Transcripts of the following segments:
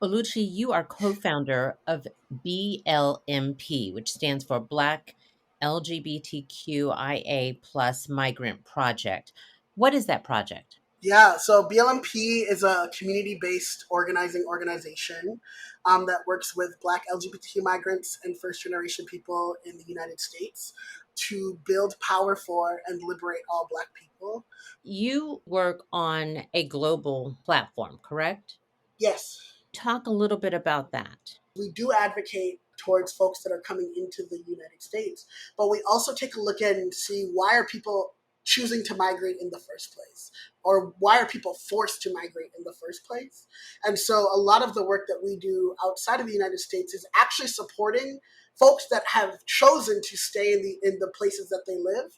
Oluchi, you are co-founder of BLMP, which stands for Black LGBTQIA plus Migrant Project. What is that project? Yeah, so BLMP is a community-based organizing organization that works with Black LGBTQ migrants and first-generation people in the United States to build power for and liberate all Black people. You work on a global platform, correct? Yes, Talk a little bit about that. we do advocate towards folks that are coming into the United States, but we also take a look at and see why are people choosing to migrate in the first place, or why are people forced to migrate in the first place. And so a lot of the work that we do outside of the United States is actually supporting folks that have chosen to stay in the places that they live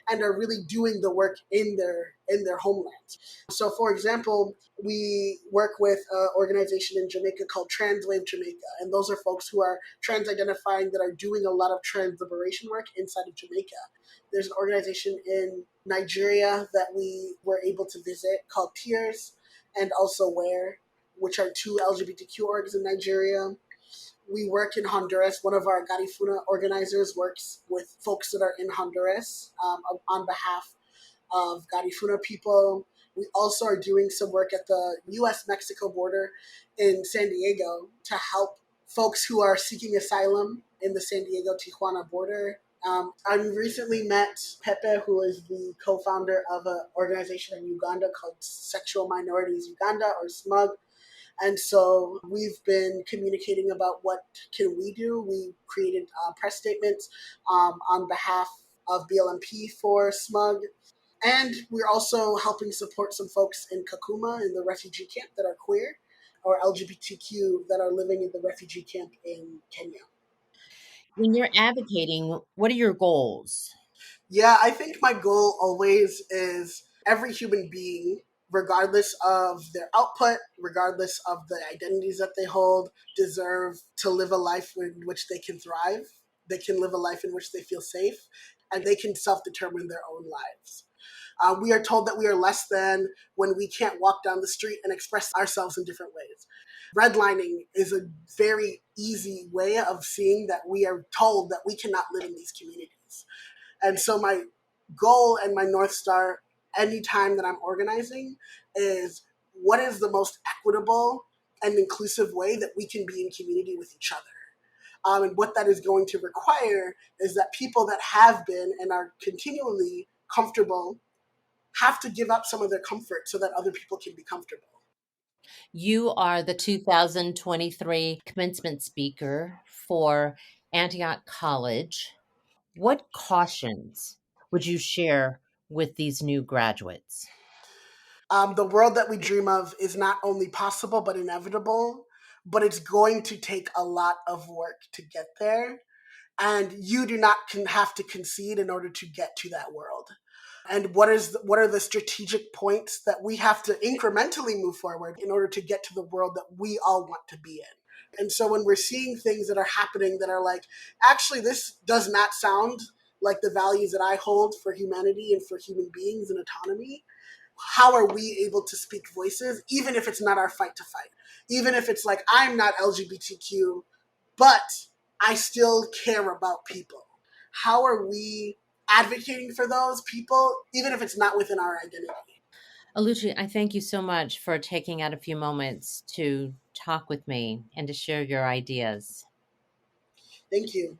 and are really doing the work in their homelands. So for example, we work with an organization in Jamaica called Transwave Jamaica, and those are folks who are trans identifying that are doing a lot of trans liberation work inside of Jamaica. There's an organization in Nigeria that we were able to visit called Tears, and also Where, which are two LGBTQ orgs in Nigeria. We work in Honduras. One of our Garifuna organizers works with folks that are in Honduras on behalf of Garifuna people. We also are doing some work at the US-Mexico border in San Diego to help folks who are seeking asylum in the San Diego-Tijuana border. I recently met Pepe, who is the co-founder of an organization in Uganda called Sexual Minorities Uganda, or SMUG. And so we've been communicating about what can we do. We created press statements on behalf of BLMP for SMUG. And we're also helping support some folks in Kakuma in the refugee camp that are queer or LGBTQ that are living in the refugee camp in Kenya. When you're advocating, what are your goals? Yeah, I think my goal always is every human being, regardless of their output, regardless of the identities that they hold, deserve to live a life in which they can thrive. They can live a life in which they feel safe, and they can self-determine their own lives. We are told that we are less than when we can't walk down the street and express ourselves in different ways. Redlining is a very easy way of seeing that we are told that we cannot live in these communities. And so my goal and my North Star anytime that I'm organizing is what is the most equitable and inclusive way that we can be in community with each other. And what that is going to require is that people that have been and are continually comfortable have to give up some of their comfort so that other people can be comfortable. You are the 2023 commencement speaker for Antioch College. What cautions would you share with these new graduates? The world that we dream of is not only possible but inevitable, but it's going to take a lot of work to get there. And you do not have to concede in order to get to that world. And what are the strategic points that we have to incrementally move forward in order to get to the world that we all want to be in. And so when we're seeing things that are happening that are like, actually this does not sound like the values that I hold for humanity and for human beings and autonomy, how are we able to speak voices, even if it's not our fight to fight? Even if it's like, I'm not LGBTQ, but I still care about people. How are we advocating for those people, even if it's not within our identity? Oluchi, I thank you so much for taking out a few moments to talk with me and to share your ideas. Thank you.